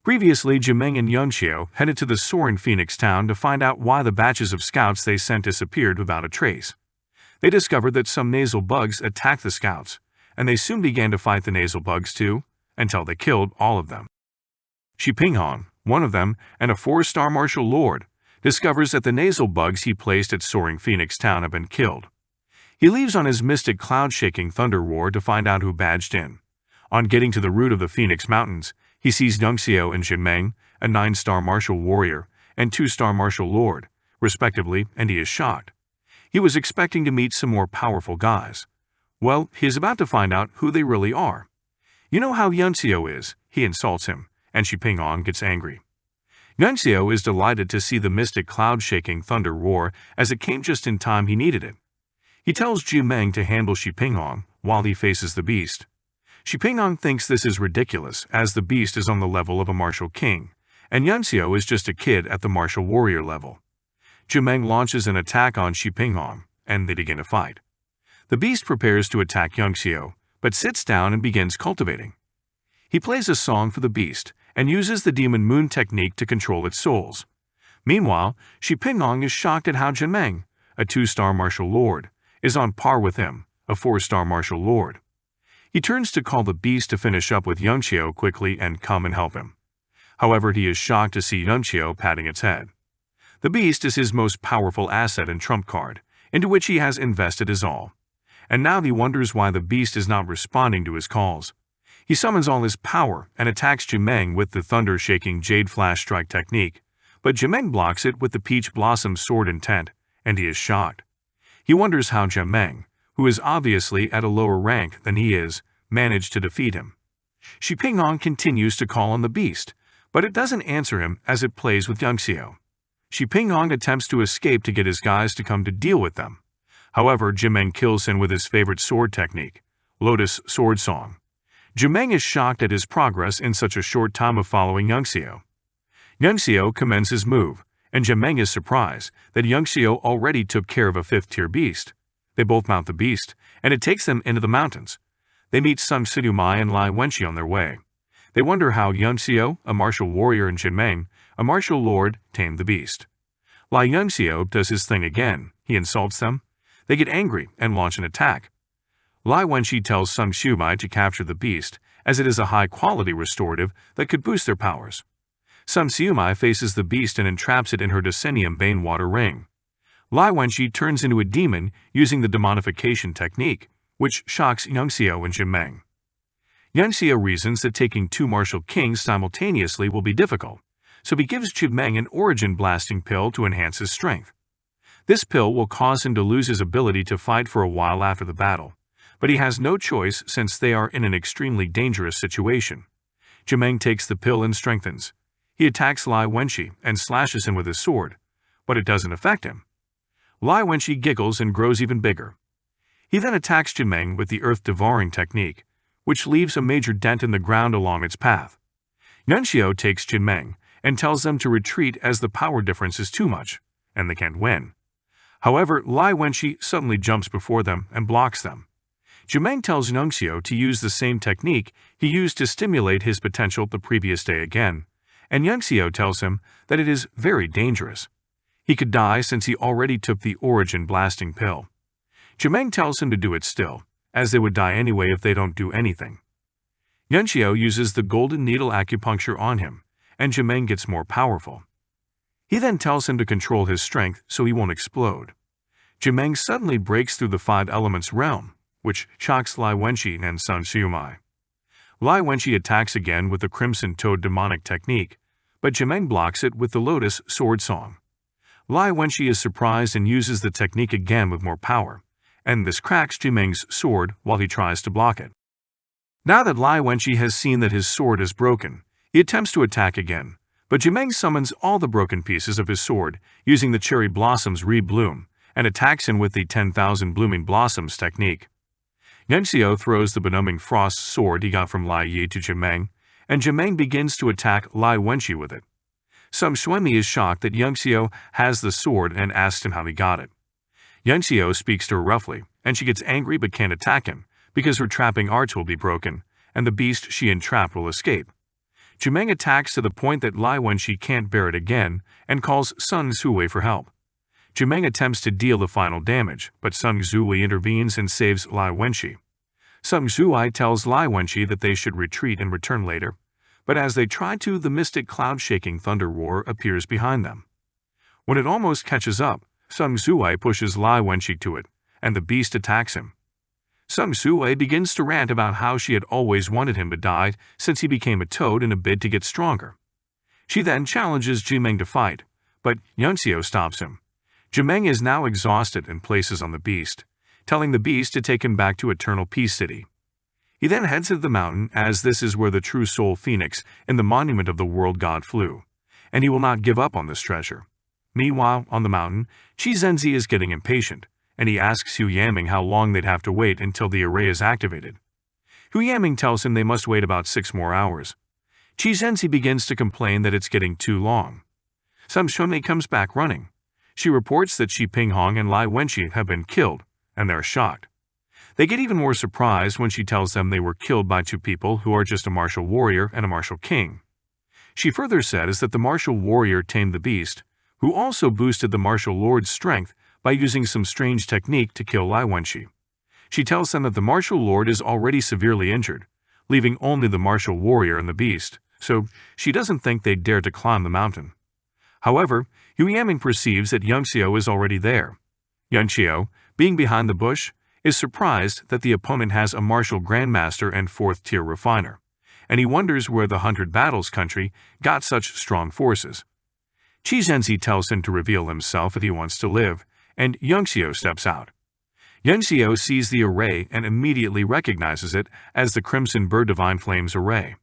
Previously, Jimeng and Yunxiu headed to the soaring Phoenix town to find out why the batches of scouts they sent disappeared without a trace. They discovered that some nasal bugs attacked the scouts, and they soon began to fight the nasal bugs too, until they killed all of them. Shi Pinghong, one of them, and a 4-star martial lord, discovers that the nasal bugs he placed at soaring Phoenix town have been killed. He leaves on his mystic cloud-shaking thunder roar to find out who badged in. On getting to the root of the Phoenix Mountains, he sees Yunxiu and Jinmeng, a 9-star martial warrior and 2-star martial lord, respectively, and he is shocked. He was expecting to meet some more powerful guys. Well, he is about to find out who they really are. You know how Yunxiu is, he insults him, and Shi Pinghong gets angry. Yunxiu is delighted to see the mystic cloud-shaking thunder roar as it came just in time he needed it. He tells Jimeng to handle Shi Pinghong while he faces the beast. Shi Pinghong thinks this is ridiculous as the beast is on the level of a martial king, and Yunxiu is just a kid at the martial warrior level. Jimeng launches an attack on Shi Pinghong, and they begin a fight. The beast prepares to attack Yunxiu, but sits down and begins cultivating. He plays a song for the beast and uses the demon moon technique to control its souls. Meanwhile, Shi Pinghong is shocked at how Jimeng, a 2-star martial lord, is on par with him, a 4-star martial lord. He turns to call the beast to finish up with Yunxiu quickly and come and help him. However, he is shocked to see Yunxiu patting its head. The beast is his most powerful asset and trump card, into which he has invested his all. And now he wonders why the beast is not responding to his calls. He summons all his power and attacks Jimeng with the thunder-shaking Jade Flash Strike technique, but Jimeng blocks it with the Peach Blossom Sword intent, and he is shocked. He wonders how Jimeng, who is obviously at a lower rank than he is, managed to defeat him. Shi Pinghong continues to call on the beast, but it doesn't answer him as it plays with Yunxiu. Shi Pinghong attempts to escape to get his guys to come to deal with them. However, Jimeng kills him with his favorite sword technique, Lotus Sword Song. Jimeng is shocked at his progress in such a short time of following Yunxiu. Yunxiu commends his move, and Jimeng is surprised that Yunxiu already took care of a 5th-tier beast. They both mount the beast, and it takes them into the mountains. They meet Sun Sidumai and Lai Wenxi on their way. They wonder how Yunxiu, a martial warrior, and Jinmeng, a martial lord, tamed the beast. Lai Yunxiu does his thing again. He insults them. They get angry and launch an attack. Lai Wenxi tells Sun Shumai to capture the beast, as it is a high-quality restorative that could boost their powers. Sun Shumai faces the beast and entraps it in her Decennium Bane water ring. Lai Wenxi turns into a demon using the demonification technique, which shocks Yunxiu and Jinmeng. Yunxiu reasons that taking 2 martial kings simultaneously will be difficult, so he gives Jinmeng an origin blasting pill to enhance his strength. This pill will cause him to lose his ability to fight for a while after the battle, but he has no choice since they are in an extremely dangerous situation. Jinmeng takes the pill and strengthens. He attacks Lai Wenxi and slashes him with his sword, but it doesn't affect him. Lai Wenxi giggles and grows even bigger. He then attacks Jinmeng with the earth devouring technique, which leaves a major dent in the ground along its path. Yunxiu takes Jinmeng and tells them to retreat as the power difference is too much, and they can't win. However, Lai Wenxi suddenly jumps before them and blocks them. Jinmeng tells Yunxiu to use the same technique he used to stimulate his potential the previous day again, and Yunxiu tells him that it is very dangerous. He could die since he already took the origin blasting pill. Jinmeng tells him to do it still, as they would die anyway if they don't do anything. Yunxiu uses the golden needle acupuncture on him, and Jinmeng gets more powerful. He then tells him to control his strength so he won't explode. Jinmeng suddenly breaks through the 5 elements realm, which shocks Lai Wenxi and Sun Shumai. Lai Wenxi attacks again with the Crimson Toad demonic technique, but Jinmeng blocks it with the Lotus Sword Song. Lai Wenxi is surprised and uses the technique again with more power, and this cracks Jinmeng's sword while he tries to block it. Now that Lai Wenxi has seen that his sword is broken, he attempts to attack again, but Jinmeng summons all the broken pieces of his sword using the Cherry Blossoms Re-Bloom and attacks him with the 10,000 Blooming Blossoms technique. Yunxiu throws the Benumbing Frost sword he got from Lai Yi to Jinmeng, and Jinmeng begins to attack Lai Wenxi with it. Some Xuemi is shocked that Yunxiu has the sword and asks him how he got it. Yunxiu speaks to her roughly, and she gets angry but can't attack him because her trapping arts will be broken, and the beast she entrapped will escape. Jumeng attacks to the point that Lai Wenxi can't bear it again and calls Sun Zhuwei for help. Jumeng attempts to deal the final damage, but Sun Zhuwei intervenes and saves Lai Wenxi. Sun Zhuwei tells Lai Wenxi that they should retreat and return later, but as they try to, the mystic cloud-shaking thunder roar appears behind them. When it almost catches up, Sun Zhuwei pushes Lai Wenxi to it, and the beast attacks him. Sun Zhuwei begins to rant about how she had always wanted him to die since he became a toad in a bid to get stronger. She then challenges Jumeng to fight, but Yunxiu stops him. Jumeng is now exhausted and places on the beast, telling the beast to take him back to Eternal Peace City. He then heads to the mountain, as this is where the true soul phoenix in the monument of the world god flew, and he will not give up on this treasure. Meanwhile, on the mountain, Qi Zhenzi is getting impatient, and he asks Hu Yaming how long they'd have to wait until the array is activated. Hu Yaming tells him they must wait about 6 more hours. Qi Zhenzi begins to complain that it's getting too long. Some Shunmei comes back running. She reports that Shi Pinghong and Lai Wenxi have been killed, and they're shocked. They get even more surprised when she tells them they were killed by 2 people who are just a martial warrior and a martial king. She further says that the martial warrior tamed the beast, who also boosted the martial lord's strength by using some strange technique to kill Lai Wenxi. She tells them that the martial lord is already severely injured, leaving only the martial warrior and the beast, so she doesn't think they'd dare to climb the mountain. However, Hu Yaming perceives that Yunxiu is already there. Yunxiu, being behind the bush, is surprised that the opponent has a martial grandmaster and 4th-tier refiner, and he wonders where the 100 Battles country got such strong forces. Qi Zhenzi tells him to reveal himself if he wants to live, and Yunxiu steps out. Yunxiu sees the array and immediately recognizes it as the Crimson Bird Divine Flames array.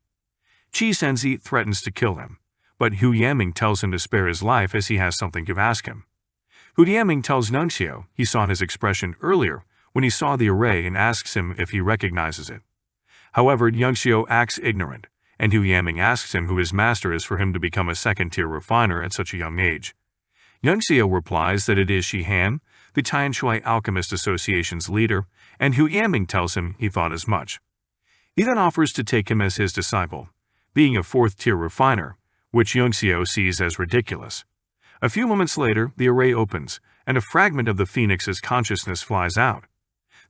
Qi Zhenzi threatens to kill him, but Hu Yaming tells him to spare his life as he has something to ask him. Hu Yaming tells Yunxiu he saw his expression earlier when he saw the array and asks him if he recognizes it. However, Yunxiu acts ignorant, and Hu Yaming asks him who his master is for him to become a 2nd-tier refiner at such a young age. Yunxiu replies that it is Shi Han, the Tianshui Alchemist Association's leader, and Hu Yaming tells him he thought as much. He then offers to take him as his disciple, being a 4th-tier refiner, which Yunxiu sees as ridiculous. A few moments later, the array opens, and a fragment of the phoenix's consciousness flies out.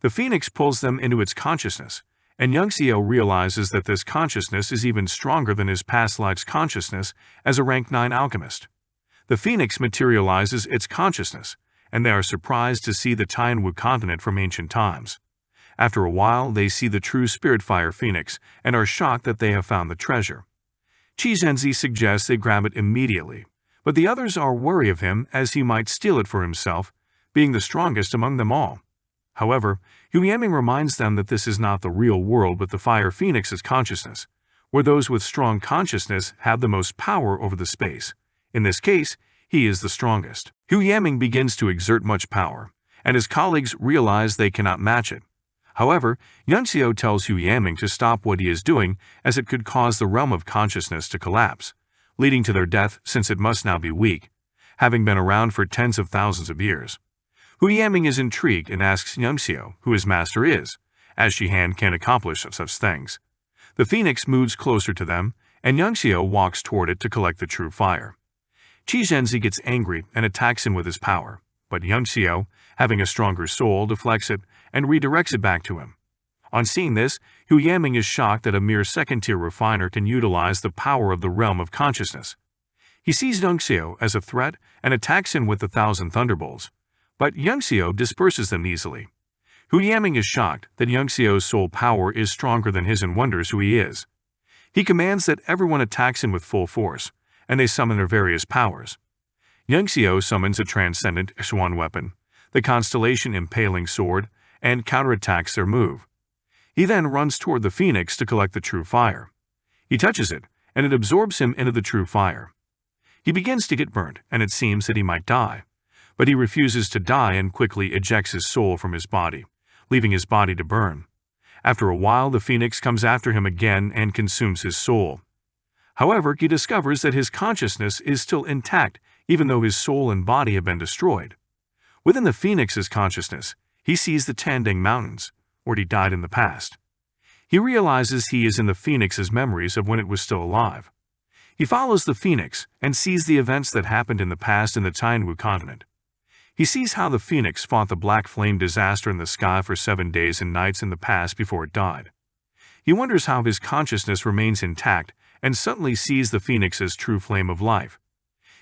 The phoenix pulls them into its consciousness, and Yunxiu realizes that this consciousness is even stronger than his past life's consciousness as a rank 9 alchemist. The phoenix materializes its consciousness, and they are surprised to see the Tianwu continent from ancient times. After a while, they see the true spirit fire phoenix and are shocked that they have found the treasure. Qi Zhenzi suggests they grab it immediately, but the others are wary of him as he might steal it for himself, being the strongest among them all. However, Hu Yaming reminds them that this is not the real world but the fire phoenix's consciousness, where those with strong consciousness have the most power over the space. In this case, he is the strongest. Hu Yaming begins to exert much power, and his colleagues realize they cannot match it. However, Yunxiu tells Hu Yaming to stop what he is doing as it could cause the realm of consciousness to collapse, leading to their death since it must now be weak, having been around for tens of thousands of years. Hu Yaming is intrigued and asks Yunxiu who his master is, as Shi Han can't accomplish such things. The phoenix moves closer to them, and Yunxiu walks toward it to collect the true fire. Qi Zhenzi gets angry and attacks him with his power, but Yunxiu, having a stronger soul, deflects it and redirects it back to him. On seeing this, Hu Yaming is shocked that a mere 2nd-tier refiner can utilize the power of the realm of consciousness. He sees Yunxiu as a threat and attacks him with the 1,000 thunderbolts, but Yunxiu disperses them easily. Hu Yaming is shocked that Yunxiu's soul power is stronger than his and wonders who he is. He commands that everyone attacks him with full force, and they summon their various powers. Yunxiu summons a transcendent swan weapon, the constellation impaling sword, and counterattacks their move. He then runs toward the phoenix to collect the true fire. He touches it, and it absorbs him into the true fire. He begins to get burnt, and it seems that he might die, but he refuses to die and quickly ejects his soul from his body, leaving his body to burn. After a while, the phoenix comes after him again and consumes his soul. However, he discovers that his consciousness is still intact even though his soul and body have been destroyed. Within the phoenix's consciousness, he sees the Tanding Mountains, where he died in the past. He realizes he is in the phoenix's memories of when it was still alive. He follows the phoenix and sees the events that happened in the past in the Tianwu continent. He sees how the phoenix fought the black flame disaster in the sky for 7 days and nights in the past before it died. He wonders how his consciousness remains intact and suddenly sees the phoenix's true flame of life.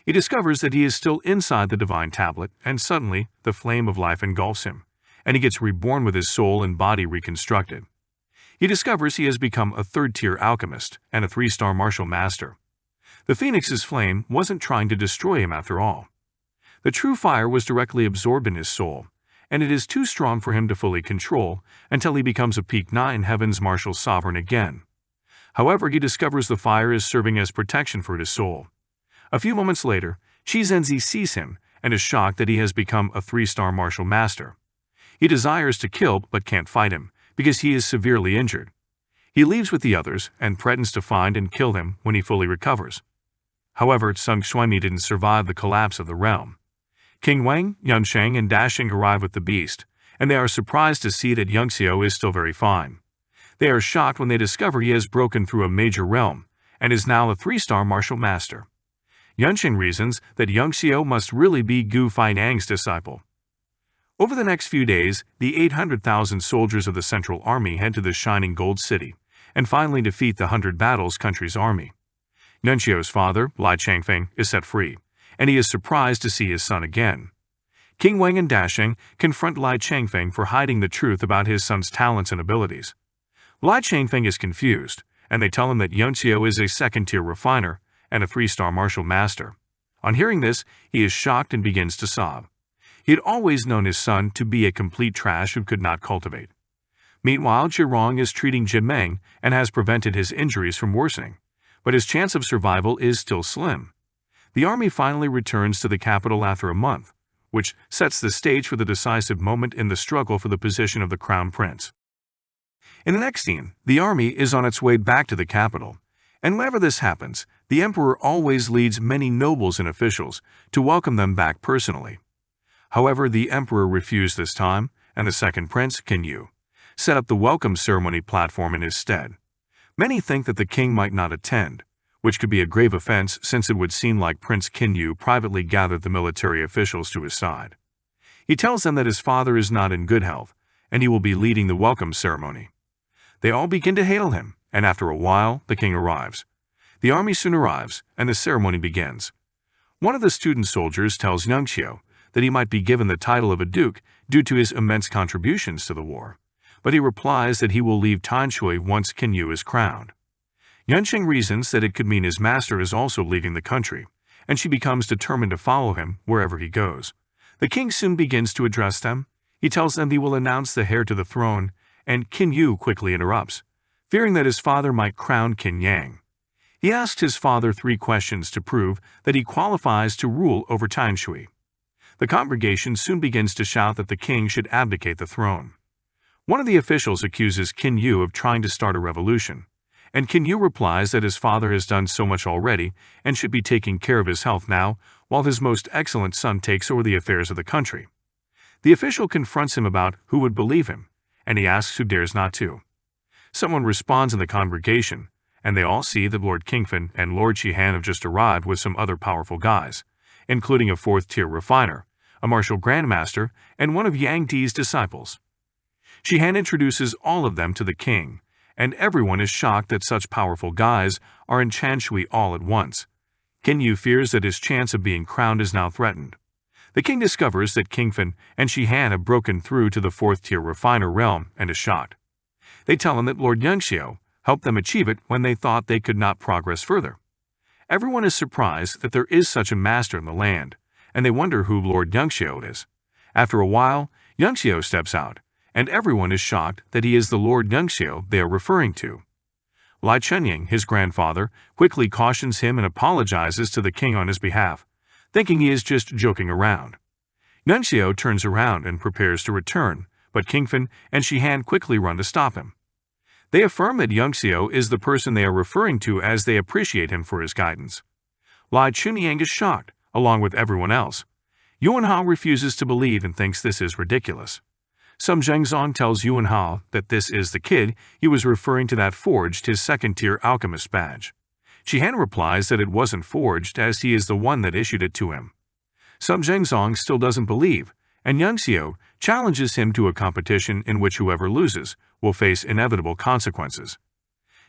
He discovers that he is still inside the divine tablet, and suddenly the flame of life engulfs him, and he gets reborn with his soul and body reconstructed. He discovers he has become a third-tier alchemist and a 3-star martial master. The phoenix's flame wasn't trying to destroy him after all. The true fire was directly absorbed in his soul, and it is too strong for him to fully control until he becomes a peak 9 heaven's martial sovereign again. However, he discovers the fire is serving as protection for his soul. A few moments later, Shizenzi sees him and is shocked that he has become a 3-star martial master. He desires to kill but can't fight him because he is severely injured. He leaves with the others and threatens to find and kill him when he fully recovers. However, Sung Xuemi didn't survive the collapse of the realm. King Wang, Yunsheng, and Dashing arrive with the beast, and they are surprised to see that Yunxiu is still very fine. They are shocked when they discover he has broken through a major realm and is now a 3-star martial master. Yunsheng reasons that Yunxiu must really be Gu Fainang's disciple. Over the next few days, the 800,000 soldiers of the Central Army head to the Shining Gold City and finally defeat the 100 Battles country's army. Yunxiu's father, Lai Changfeng, is set free, and he is surprised to see his son again. King Wang and Dashing confront Lai Changfeng for hiding the truth about his son's talents and abilities. Lai Changfeng is confused, and they tell him that Yunxiu is a 2nd-tier refiner and a 3-star martial master. On hearing this, he is shocked and begins to sob. He had always known his son to be a complete trash who could not cultivate. Meanwhile, Zhirong is treating Jin Meng and has prevented his injuries from worsening, but his chance of survival is still slim. The army finally returns to the capital after a month, which sets the stage for the decisive moment in the struggle for the position of the crown prince. In the next scene, the army is on its way back to the capital, and whenever this happens, the emperor always leads many nobles and officials to welcome them back personally. However, the emperor refused this time, and the second prince, Qin Yu, set up the welcome ceremony platform in his stead. Many think that the king might not attend, which could be a grave offense since it would seem like Prince Qin Yu privately gathered the military officials to his side. He tells them that his father is not in good health, and he will be leading the welcome ceremony. They all begin to hail him, and after a while, the king arrives. The army soon arrives, and the ceremony begins. One of the student soldiers tells Yunxiu that he might be given the title of a duke due to his immense contributions to the war, but he replies that he will leave Tanshui once Qin Yu is crowned. Yunsheng reasons that it could mean his master is also leaving the country, and she becomes determined to follow him wherever he goes. The king soon begins to address them. He tells them he will announce the heir to the throne, and Qin Yu quickly interrupts, fearing that his father might crown Qin Yang. He asks his father 3 questions to prove that he qualifies to rule over Tanshui. The congregation soon begins to shout that the king should abdicate the throne. One of the officials accuses Qin Yu of trying to start a revolution, and Qin Yu replies that his father has done so much already and should be taking care of his health now, while his most excellent son takes over the affairs of the country. The official confronts him about who would believe him, and he asks who dares not to. Someone responds in the congregation, and they all see that Lord Kingfin and Lord Shihan have just arrived with some other powerful guys, including a 4th-tier refiner, a martial grandmaster, and one of Yang Di's disciples. Shihan introduces all of them to the king, and everyone is shocked that such powerful guys are in Tanshui all at once. Qin Yu fears that his chance of being crowned is now threatened. The king discovers that Kingfin and Shihan have broken through to the 4th-tier refiner realm and is shocked. They tell him that Lord Yunxiu helped them achieve it when they thought they could not progress further. Everyone is surprised that there is such a master in the land, and they wonder who Lord Yunxiu is. After a while, Yunxiu steps out, and everyone is shocked that he is the Lord Yunxiu they are referring to. Lai Chenying, his grandfather, quickly cautions him and apologizes to the king on his behalf, thinking he is just joking around. Yunxiu turns around and prepares to return, but Kingfin and Shihan quickly run to stop him. They affirm that Yunxiu is the person they are referring to as they appreciate him for his guidance. Lai Chenying is shocked, along with everyone else. Yuanhao refuses to believe and thinks this is ridiculous. Some Zhengzong tells Yuanhao that this is the kid he was referring to that forged his 2nd-tier alchemist badge. Shihan replies that it wasn't forged as he is the one that issued it to him. Some Zhengzong still doesn't believe, and Yang Xiu challenges him to a competition in which whoever loses will face inevitable consequences.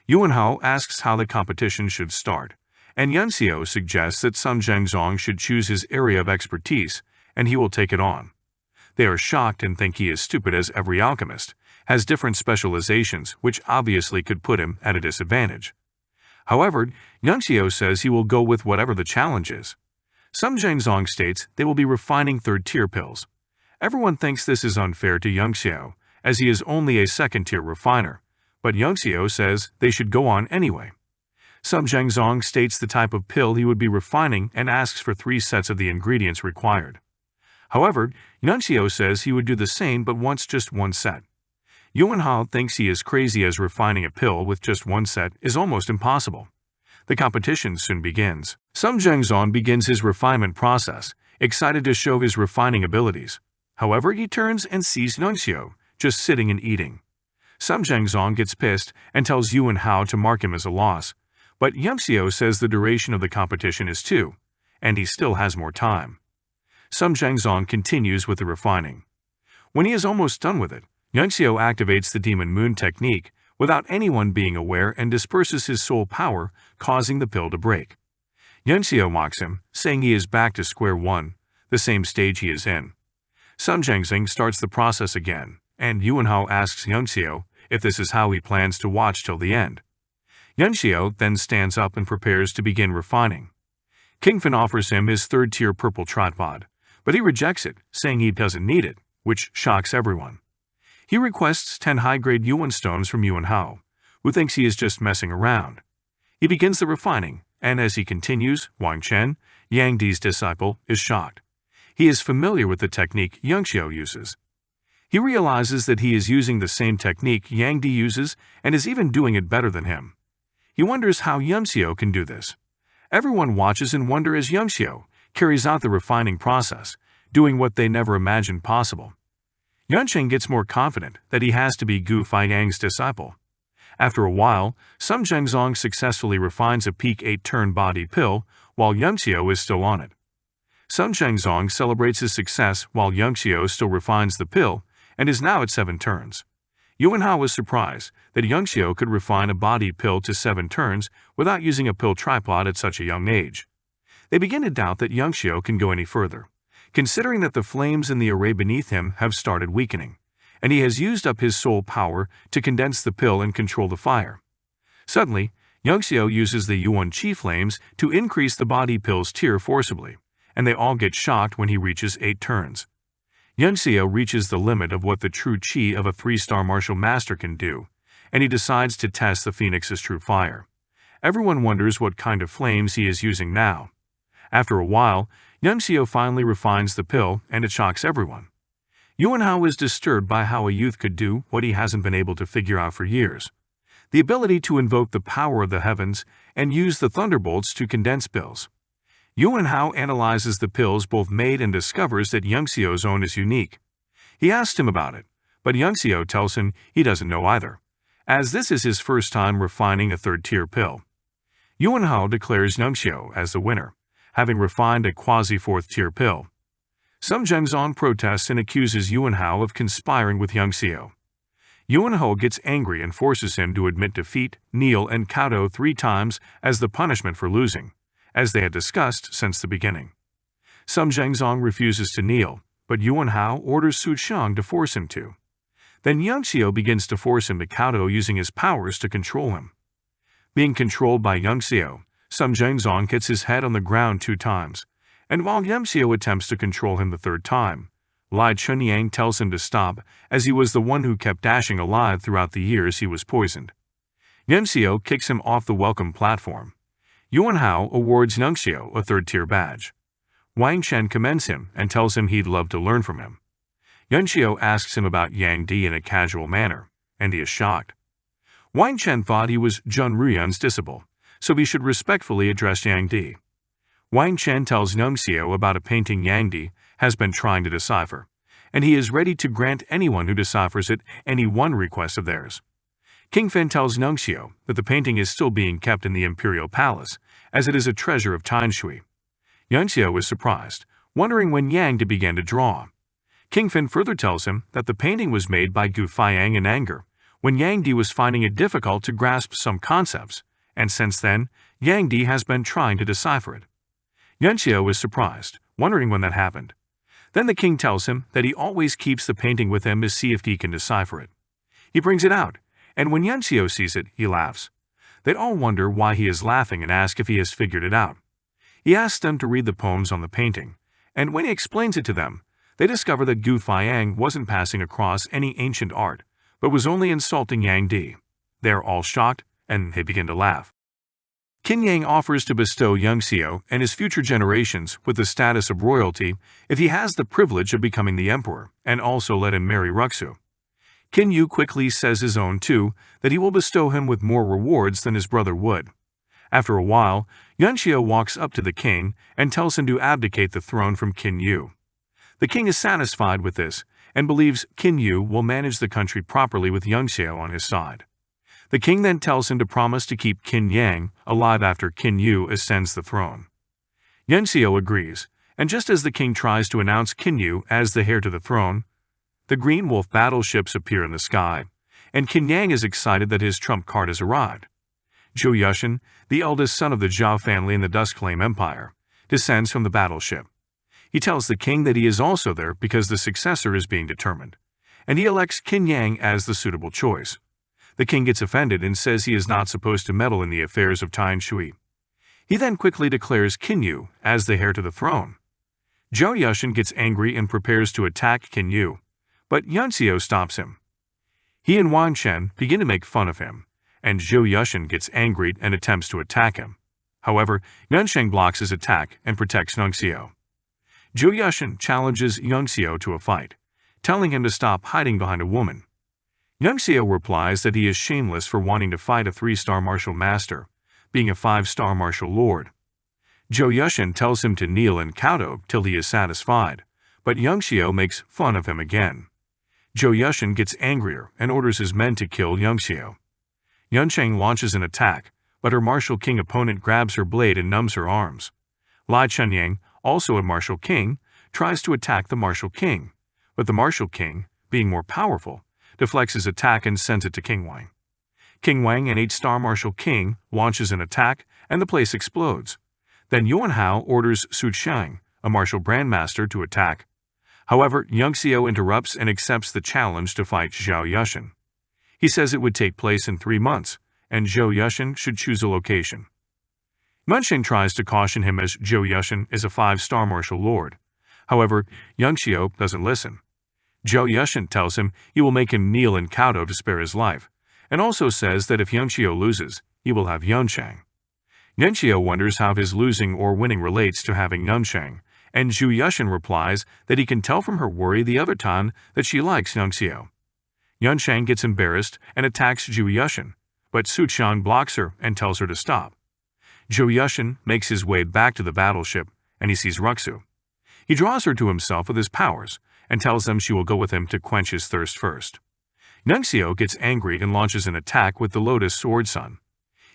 Yuan Hao asks how the competition should start, and Yang Xiu suggests that Sun Zhengzong should choose his area of expertise, and he will take it on. They are shocked and think he is stupid as every alchemist has different specializations which obviously could put him at a disadvantage. However, Yang Xiu says he will go with whatever the challenge is. Some Zhengzong states they will be refining third-tier pills. Everyone thinks this is unfair to Yang Xiu, as he is only a second-tier refiner, but Yang Xiu says they should go on anyway. Some Zhengzong states the type of pill he would be refining and asks for 3 sets of the ingredients required. However, Yang Xiu says he would do the same but wants just 1 set. Yuan Hao thinks he is crazy as refining a pill with just 1 set is almost impossible. The competition soon begins. Some Zhengzong begins his refinement process, excited to show his refining abilities. However, he turns and sees Yang Xiu just sitting and eating. Some Zhengzong gets pissed and tells Yuan Hao to mark him as a loss, but Yang Xiu says the duration of the competition is 2, and he still has more time. Some Zhengzong continues with the refining. When he is almost done with it, Yang Xiu activates the Demon Moon technique without anyone being aware and disperses his soul power, causing the pill to break. Yang Xiu mocks him, saying he is back to square one, the same stage he is in. Sun Zhengzong starts the process again, and Yuan Hao asks Yang Xiu if this is how he plans to watch till the end. Yang Xiu then stands up and prepares to begin refining. King Fin offers him his third-tier purple tripod, but he rejects it, saying he doesn't need it, which shocks everyone. He requests 10 high-grade Yuan stones from Yuan Hao, who thinks he is just messing around. He begins the refining, and as he continues, Wang Chen, Yang Di's disciple, is shocked. He is familiar with the technique Yang Xiu uses. He realizes that he is using the same technique Yang Di uses and is even doing it better than him. He wonders how Yang Xiu can do this. Everyone watches in wonder as Yang Xiu carries out the refining process, doing what they never imagined possible. Yancheng gets more confident that he has to be Gu Feiyang's disciple. After a while, Some Zhengzong successfully refines a peak 8-turn body pill while Yang Xiu is still on it. Some Zhengzong celebrates his success while Yang Xiu still refines the pill and is now at 7 turns. Yuan Hao was surprised that Yang Xiu could refine a body pill to 7 turns without using a pill tripod at such a young age. They begin to doubt that Yang Xiu can go any further, considering that the flames in the array beneath him have started weakening, and he has used up his soul power to condense the pill and control the fire. Suddenly, Yang Xiu uses the Yuan Qi flames to increase the body pill's tier forcibly, and they all get shocked when he reaches 8 turns. Yang Xiu reaches the limit of what the true Qi of a 3-star martial master can do, and he decides to test the Phoenix's true fire. Everyone wonders what kind of flames he is using now. After a while, Yang Xiu finally refines the pill, and it shocks everyone. Yuan Hao is disturbed by how a youth could do what he hasn't been able to figure out for years. The ability to invoke the power of the heavens and use the thunderbolts to condense pills. Yuan Hao analyzes the pills both made and discovers that Yang Xiu's own is unique. He asks him about it, but Yang Xiu tells him he doesn't know either, as this is his first time refining a 3rd-tier pill. Yuan Hao declares Yang Xiu as the winner, having refined a quasi-4th-tier pill. Some Zhengzong protests and accuses Yuan Hao of conspiring with Yang Xiu. Yuan Hao gets angry and forces him to admit defeat, kneel, and kowtow 3 times as the punishment for losing, as they had discussed since the beginning. Some Zhengzong refuses to kneel, but Yuan Hao orders Su Xiang to force him to. Then Yang Xiu begins to force him to kowtow using his powers to control him. Being controlled by Yang Xiu, Some Zhengzong hits his head on the ground 2 times, and while Yang Xiu attempts to control him the 3rd time, Lai Chunyang tells him to stop as he was the one who kept dashing alive throughout the years he was poisoned. Yang Xiu kicks him off the welcome platform. Yuan Hao awards Yang Xiu a 3rd-tier badge. Wang Chen commends him and tells him he'd love to learn from him. Yang Xiu asks him about Yang Di in a casual manner, and he is shocked. Wang Chen thought he was Zheng Ruyuan's disciple, so he should respectfully address Yang Di. Wang Chen tells Yang Xiu about a painting Yang Di has been trying to decipher, and he is ready to grant anyone who deciphers it any one request of theirs. King Fin tells Nunxio that the painting is still being kept in the imperial palace, as it is a treasure of Tanshui. Nunxio is surprised, wondering when Yang Di began to draw. King Fin further tells him that the painting was made by Gu Fiang in anger, when Yang Di was finding it difficult to grasp some concepts, and since then, Yang Di has been trying to decipher it. Nunxio is surprised, wondering when that happened. Then the king tells him that he always keeps the painting with him to see if he can decipher it. He brings it out, and when Nunxio sees it, he laughs. They all wonder why he is laughing and ask if he has figured it out. He asks them to read the poems on the painting, and when he explains it to them, they discover that Gu Fiang wasn't passing across any ancient art, but was only insulting Yang Di. They are all shocked, and they begin to laugh. Qin Yang offers to bestow Nunxio and his future generations with the status of royalty if he has the privilege of becoming the emperor, and also let him marry Ruxu. Qin Yu quickly says his own too, that he will bestow him with more rewards than his brother would. After a while, Nunxio walks up to the king and tells him to abdicate the throne from Qin Yu. The king is satisfied with this and believes Qin Yu will manage the country properly with Nunxio on his side. The king then tells him to promise to keep Qin Yang alive after Qin Yu ascends the throne. Nunxio agrees, and just as the king tries to announce Qin Yu as the heir to the throne, the Green Wolf battleships appear in the sky, and Qin Yang is excited that his trump card has arrived. Zhou Yushan, the eldest son of the Zhao family in the Duskflame Empire, descends from the battleship. He tells the king that he is also there because the successor is being determined, and he elects Qin Yang as the suitable choice. The king gets offended and says he is not supposed to meddle in the affairs of Tanshui. He then quickly declares Qin Yu as the heir to the throne. Zhou Yushan gets angry and prepares to attack Qin Yu, but Nunxio stops him. He and Wang Chen begin to make fun of him, and Zhou Yushan gets angry and attempts to attack him. However, Yunsheng blocks his attack and protects Nunxio. Zhou Yushan challenges Nunxio to a fight, telling him to stop hiding behind a woman. Nunxio replies that he is shameless for wanting to fight a 3-star martial master, being a 5-star martial lord. Zhou Yushan tells him to kneel and kowtow till he is satisfied, but Nunxio makes fun of him again. Zhou Yushan gets angrier and orders his men to kill Nunxio. Yunsheng launches an attack, but her martial king opponent grabs her blade and numbs her arms. Lai Chunyang, also a martial king, tries to attack the martial king, but the martial king, being more powerful, deflects his attack and sends it to King Wang. King Wang, an 8-star martial king, launches an attack, and the place explodes. Then Yuan Hao orders Su Xiang, a martial brandmaster, to attack. However, Nunxio interrupts and accepts the challenge to fight Zhou Yushan. He says it would take place in 3 months, and Zhou Yushan should choose a location. Munsheng tries to caution him as Zhou Yushan is a 5-star martial lord. However, Nunxio doesn't listen. Zhou Yushan tells him he will make him kneel and kowtow to spare his life, and also says that if Nunxio loses, he will have Yunsheng. Nunxio wonders how his losing or winning relates to having Yunsheng, and Zhou Yushan replies that he can tell from her worry the other time that she likes Nunxio. Yunsheng gets embarrassed and attacks Zhou Yushan, but Su Qiang blocks her and tells her to stop. Zhou Yushan makes his way back to the battleship, and he sees Ruxu. He draws her to himself with his powers, and tells them she will go with him to quench his thirst first. Nunxio gets angry and launches an attack with the Lotus Sword Sun.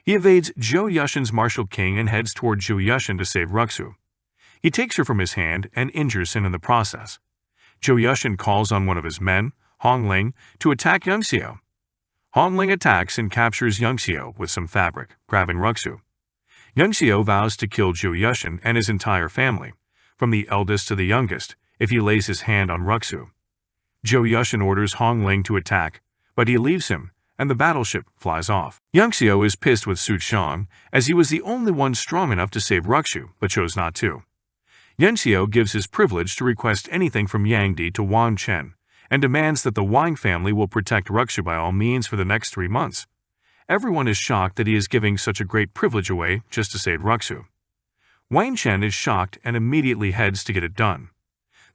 He evades Zhou Yushan's martial king and heads toward Zhou Yushan to save Ruxu. He takes her from his hand and injures him in the process. Zhou Yushan calls on one of his men, Hong Ling, to attack Nunxio. Hong Ling attacks and captures Nunxio with some fabric, grabbing Ruxu. Nunxio vows to kill Zhou Yushan and his entire family, from the eldest to the youngest, if he lays his hand on Ruxu. Zhou Yushan orders Hong Ling to attack, but he leaves him, and the battleship flies off. Nunxio is pissed with Su Qiang, as he was the only one strong enough to save Ruxu, but chose not to. Nunxio gives his privilege to request anything from Yang Di to Wang Chen, and demands that the Wang family will protect Ruxu by all means for the next 3 months. Everyone is shocked that he is giving such a great privilege away just to save Ruxu. Wang Chen is shocked and immediately heads to get it done.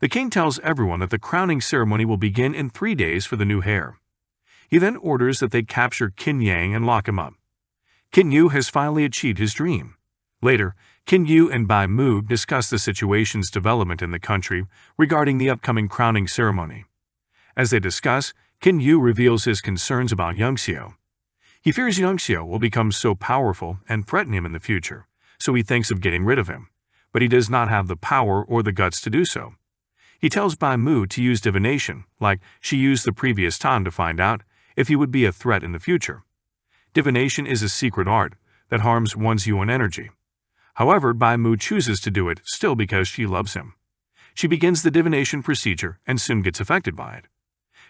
The king tells everyone that the crowning ceremony will begin in 3 days for the new heir. He then orders that they capture Qin Yang and lock him up. Qin Yu has finally achieved his dream. Later, Qin Yu and Bai Mu discuss the situation's development in the country regarding the upcoming crowning ceremony. As they discuss, Qin Yu reveals his concerns about Nunxio. He fears Xiao will become so powerful and threaten him in the future, so he thinks of getting rid of him, but he does not have the power or the guts to do so. He tells Bai Mu to use divination, like she used the previous time to find out if he would be a threat in the future. Divination is a secret art that harms one's yuan energy. However, Bai Mu chooses to do it still because she loves him. She begins the divination procedure and soon gets affected by it.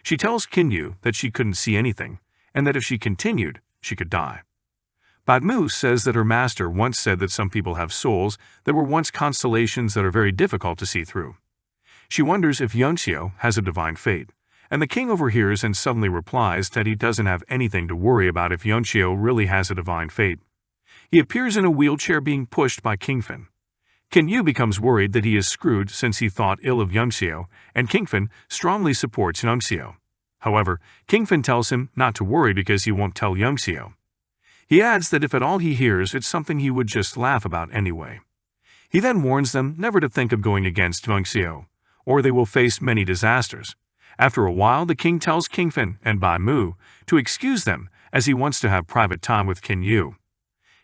She tells Qin Yu that she couldn't see anything, and that if she continued, she could die. Bai Mu says that her master once said that some people have souls that were once constellations that are very difficult to see through. She wonders if Xiao has a divine fate, and the king overhears and suddenly replies that he doesn't have anything to worry about if Xiao really has a divine fate. He appears in a wheelchair being pushed by Kingfin. Qin Yu becomes worried that he is screwed since he thought ill of Xiao, and Kingfin strongly supports Xiao. However, Kingfin tells him not to worry because he won't tell Xiao. He adds that if at all he hears, it's something he would just laugh about anyway. He then warns them never to think of going against Xiao, or they will face many disasters. After a while, the king tells Kingfin and Bai Mu to excuse them as he wants to have private time with Qin Yu.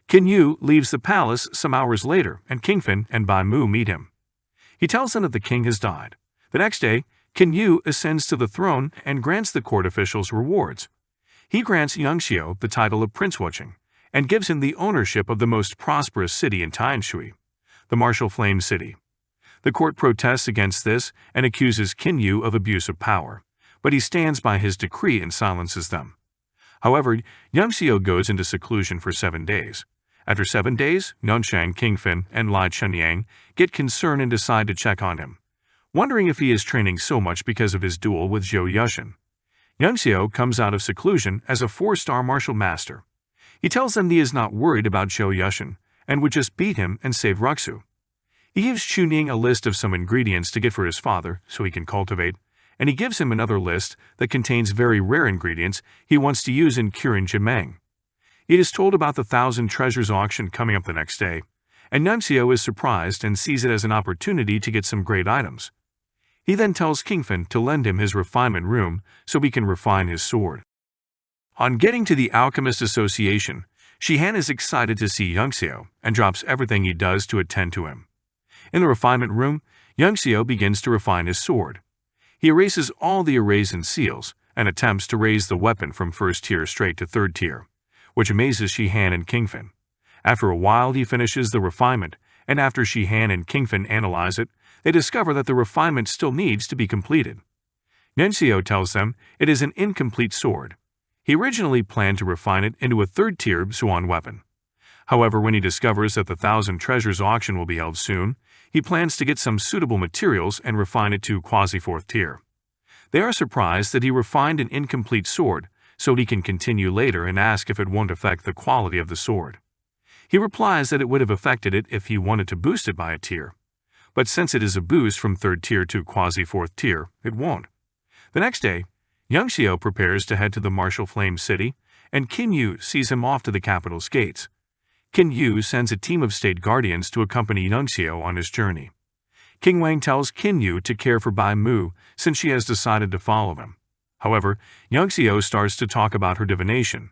Qin Yu leaves the palace some hours later, and Kingfin and Bai Mu meet him. He tells them that the king has died. The next day, Qin Yu ascends to the throne and grants the court officials rewards. He grants Xiao the title of Prince Wucheng and gives him the ownership of the most prosperous city in Tianshui, the Martial Flame City. The court protests against this and accuses Qin Yu of abuse of power, but he stands by his decree and silences them. However, Xiao goes into seclusion for 7 days. After 7 days, Nunshang, Kingfin, and Lai Chenyang get concerned and decide to check on him, wondering if he is training so much because of his duel with Zhou Yushin. Xiao comes out of seclusion as a 4-star martial master. He tells them he is not worried about Zhou Yushin and would just beat him and save Ruxu. He gives Chuning a list of some ingredients to get for his father so he can cultivate, and he gives him another list that contains very rare ingredients he wants to use in curing Jimeng. He is told about the 1,000 Treasures auction coming up the next day, and Nuncio is surprised and sees it as an opportunity to get some great items. He then tells Kingfin to lend him his refinement room so he can refine his sword. On getting to the Alchemist Association, Shihan is excited to see Yunxiao and drops everything he does to attend to him. In the refinement room, Yunxiao begins to refine his sword. He erases all the arrays and seals and attempts to raise the weapon from 1st tier straight to 3rd tier, which amazes Shihan and Kingfin. After a while, he finishes the refinement, and after Shihan and Kingfin analyze it, they discover that the refinement still needs to be completed. Nuncio tells them it is an incomplete sword. He originally planned to refine it into a 3rd tier Xuan weapon. However, when he discovers that the 1,000 Treasures auction will be held soon, he plans to get some suitable materials and refine it to quasi-4th tier. They are surprised that he refined an incomplete sword, so he can continue later and ask if it won't affect the quality of the sword. He replies that it would have affected it if he wanted to boost it by a tier, but since it is a boost from 3rd tier to quasi-4th tier, it won't. The next day, Yunxiao prepares to head to the Martial Flame City, and Qin Yu sees him off to the capital's gates. Qin Yu sends a team of state guardians to accompany Yunxiao on his journey. King Wang tells Qin Yu to care for Bai Mu since she has decided to follow him. However, Yunxiao starts to talk about her divination.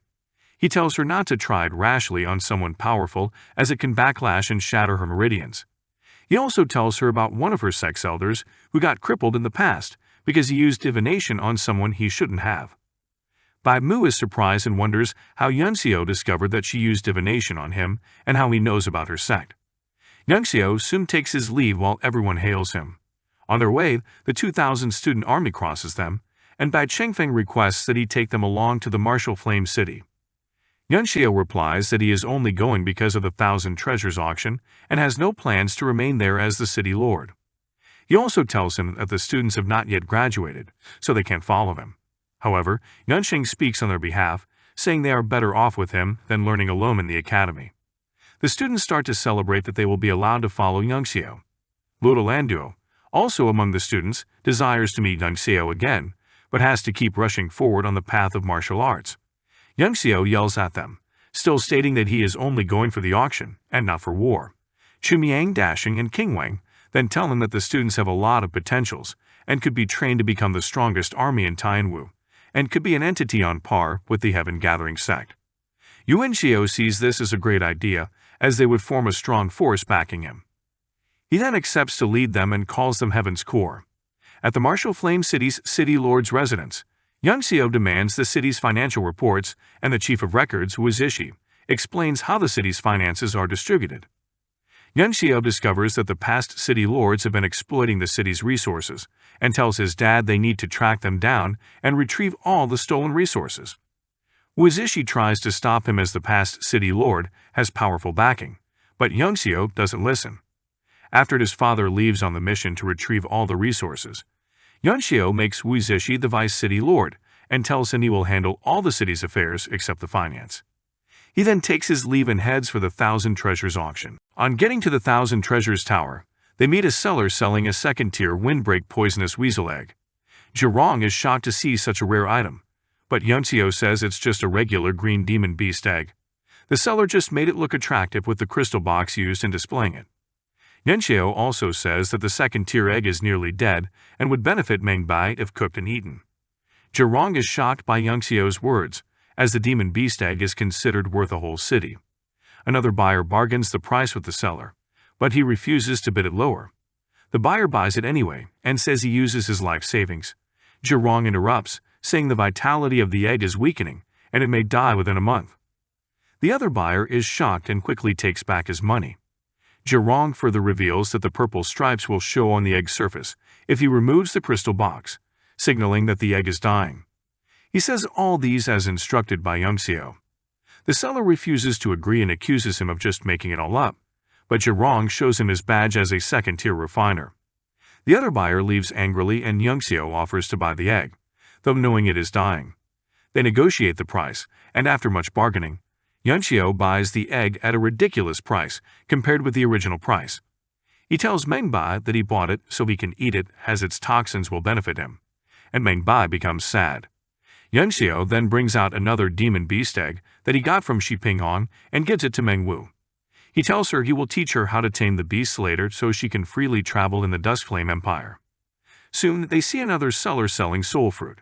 He tells her not to try it rashly on someone powerful as it can backlash and shatter her meridians. He also tells her about one of her sex elders who got crippled in the past because he used divination on someone he shouldn't have. Bai Mu is surprised and wonders how Yunxiao discovered that she used divination on him and how he knows about her sect. Yunxiao soon takes his leave while everyone hails him. On their way, the 2,000 student army crosses them, and Bai Chengfeng requests that he take them along to the Martial Flame City. Yunxiao replies that he is only going because of the 1,000 Treasures auction and has no plans to remain there as the city lord. He also tells him that the students have not yet graduated, so they can't follow him. However, Yunxing speaks on their behalf, saying they are better off with him than learning alone in the academy. The students start to celebrate that they will be allowed to follow Yunxiao. Luo Landuo, also among the students, desires to meet Yunxiao again, but has to keep rushing forward on the path of martial arts. Yunxiao yells at them, still stating that he is only going for the auction and not for war. Chumiang, Dashing, and King Wang then tell him that the students have a lot of potentials and could be trained to become the strongest army in Tianwu, and could be an entity on par with the Heaven Gathering sect. Yuan Xiao sees this as a great idea, as they would form a strong force backing him. He then accepts to lead them and calls them Heaven's Core. At the Martial Flame City's City Lord's residence, Young Xiao demands the city's financial reports, and the Chief of Records, Wuzishi, explains how the city's finances are distributed. Young Xiao discovers that the past city lords have been exploiting the city's resources, and tells his dad they need to track them down and retrieve all the stolen resources. Wuzishi tries to stop him as the past city lord has powerful backing, but Young Xiao doesn't listen. After his father leaves on the mission to retrieve all the resources, Young Xiao makes Wuzishi the vice city lord and tells him he will handle all the city's affairs except the finance. He then takes his leave and heads for the Thousand Treasures auction. On getting to the Thousand Treasures Tower, they meet a seller selling a second-tier windbreak poisonous weasel egg. Zhirong is shocked to see such a rare item, but Young Xiao says it's just a regular green demon beast egg. The seller just made it look attractive with the crystal box used in displaying it. Young Xiao also says that the second-tier egg is nearly dead and would benefit Mengbai if cooked and eaten. Zhirong is shocked by Young Xiao's words, as the demon beast egg is considered worth a whole city. Another buyer bargains the price with the seller, but he refuses to bid it lower. The buyer buys it anyway and says he uses his life savings. Zhirong interrupts, saying the vitality of the egg is weakening and it may die within a month. The other buyer is shocked and quickly takes back his money. Zhirong further reveals that the purple stripes will show on the egg's surface if he removes the crystal box, signaling that the egg is dying. He says all these as instructed by Young Xiao. The seller refuses to agree and accuses him of just making it all up, but Zhirong shows him his badge as a second-tier refiner. The other buyer leaves angrily and Young Xiao offers to buy the egg, though knowing it is dying. They negotiate the price, and after much bargaining, Young Xiao buys the egg at a ridiculous price compared with the original price. He tells Mengbai that he bought it so he can eat it as its toxins will benefit him, and Mengbai becomes sad. Young Xiao then brings out another demon beast egg that he got from Xipinghong and gives it to Mengwu. He tells her he will teach her how to tame the beasts later so she can freely travel in the Dustflame Empire. Soon they see another seller selling soul fruit.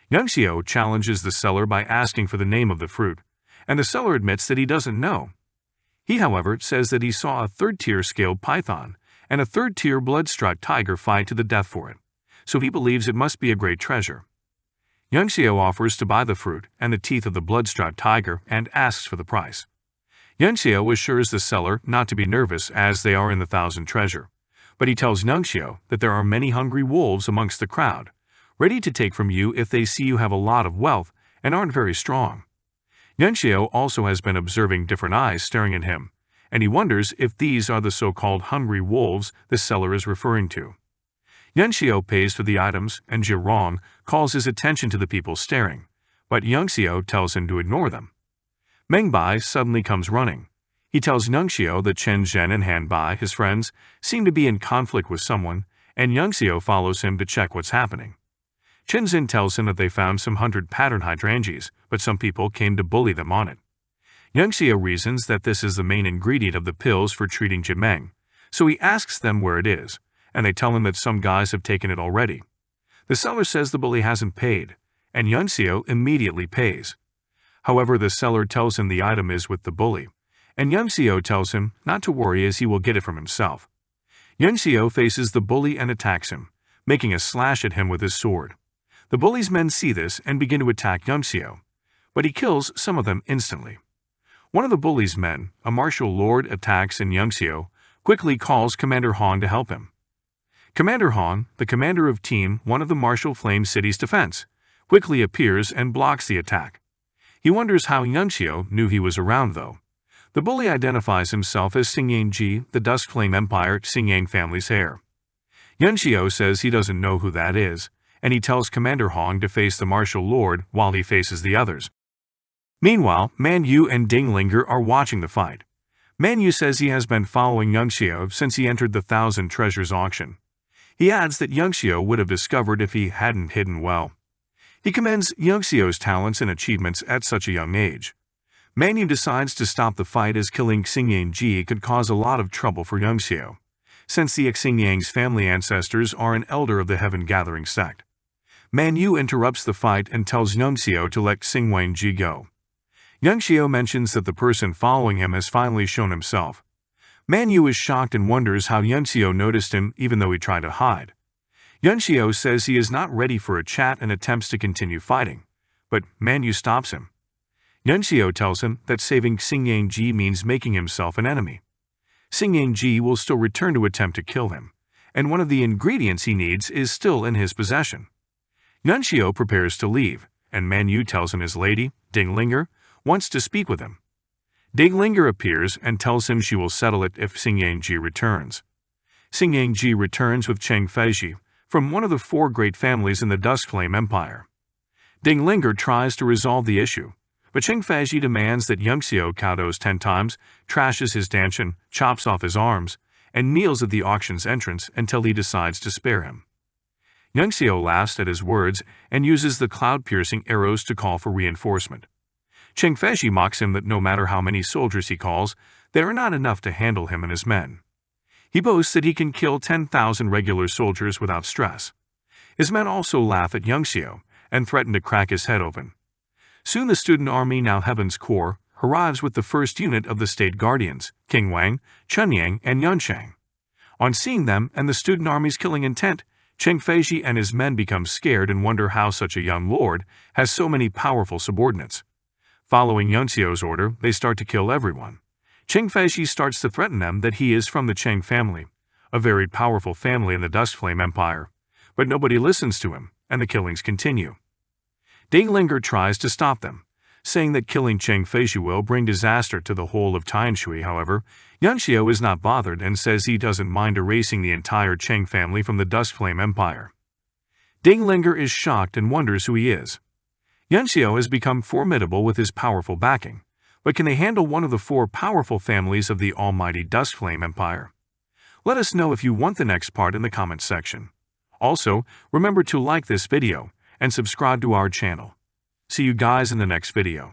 Young Xiao challenges the seller by asking for the name of the fruit, and the seller admits that he doesn't know. He, however, says that he saw a third-tier scaled python and a third-tier blood-striped tiger fight to the death for it, so he believes it must be a great treasure. Young Xiao offers to buy the fruit and the teeth of the blood-striped tiger and asks for the price. Young Xiao assures the seller not to be nervous as they are in the Thousand Treasure, but he tells Young Xiao that there are many hungry wolves amongst the crowd, ready to take from you if they see you have a lot of wealth and aren't very strong. Young Xiao also has been observing different eyes staring at him, and he wonders if these are the so-called hungry wolves the seller is referring to. Young Xiao pays for the items, and Zhirong calls his attention to the people staring, but Young Xiao tells him to ignore them. Mengbai suddenly comes running. He tells Young Xiao that Chen Zhen and Han Bai, his friends, seem to be in conflict with someone, and Young Xiao follows him to check what's happening. Chen Zhen tells him that they found some 100 pattern hydrangeas, but some people came to bully them on it. Young Xiao reasons that this is the main ingredient of the pills for treating Jimeng, so he asks them where it is, and they tell him that some guys have taken it already. The seller says the bully hasn't paid, and Young Xiao immediately pays. However, the seller tells him the item is with the bully, and Young Xiao tells him not to worry as he will get it from himself. Young Xiao faces the bully and attacks him, making a slash at him with his sword. The bully's men see this and begin to attack Young Xiao, but he kills some of them instantly. One of the bully's men, a martial lord, attacks and Young Xiao quickly calls Commander Hong to help him. Commander Hong, the commander of Team 1 of the Martial Flame City's defense, quickly appears and blocks the attack. He wonders how Young Xiao knew he was around, though. The bully identifies himself as Xingyang Ji, the Dustflame Empire Xingyang family's heir. Young Xiao says he doesn't know who that is, and he tells Commander Hong to face the martial lord while he faces the others. Meanwhile, Man Yu and Ding Linger are watching the fight. Man Yu says he has been following Young Xiao since he entered the Thousand Treasures auction. He adds that Young Xiao would have discovered if he hadn't hidden well. He commends Young Xiao's talents and achievements at such a young age. Man Yu decides to stop the fight as killing Xingyang Ji could cause a lot of trouble for Young Xiao, since the Xingyang's family ancestors are an elder of the Heaven Gathering sect. Man Yu interrupts the fight and tells Young Xiao to let Xingyang Ji go. Xiao mentions that the person following him has finally shown himself. Manhua is shocked and wonders how Xiao noticed him even though he tried to hide. Xiao says he is not ready for a chat and attempts to continue fighting, but Manhua stops him. Xiao tells him that saving Xingyang means making himself an enemy. Xingyang will still return to attempt to kill him, and one of the ingredients he needs is still in his possession. Xiao prepares to leave, and Manhua tells him his lady, Dinglinger, wants to speak with him. Dinglinger appears and tells him she will settle it if Xingyang returns. Xingyang returns with Cheng Feiji, from one of the 4 great families in the Duskflame Empire. Dinglinger tries to resolve the issue, but Cheng Feiji demands that Xiao kowtows 10 times, trashes his danchan, chops off his arms, and kneels at the auction's entrance until he decides to spare him. Xiao laughs at his words and uses the cloud-piercing arrows to call for reinforcement. Cheng Feiji mocks him that no matter how many soldiers he calls, there are not enough to handle him and his men. He boasts that he can kill 10,000 regular soldiers without stress. His men also laugh at Xiao and threaten to crack his head open. Soon the student army, now Heaven's Core, arrives with the first unit of the State Guardians, King Wang, Chunyang, and Yunsheng. On seeing them and the student army's killing intent, Cheng Feiji and his men become scared and wonder how such a young lord has so many powerful subordinates. Following Xiao's order, they start to kill everyone. Cheng Feiji starts to threaten them that he is from the Cheng family, a very powerful family in the Duskflame Empire, but nobody listens to him, and the killings continue. Dinglinger tries to stop them, saying that killing Cheng Feiji will bring disaster to the whole of Tianshui. However, Xiao is not bothered and says he doesn't mind erasing the entire Cheng family from the Duskflame Empire. Dinglinger is shocked and wonders who he is. Xiao has become formidable with his powerful backing, but can they handle one of the 4 powerful families of the almighty Duskflame Empire? Let us know if you want the next part in the comments section. Also, remember to like this video and subscribe to our channel. See you guys in the next video.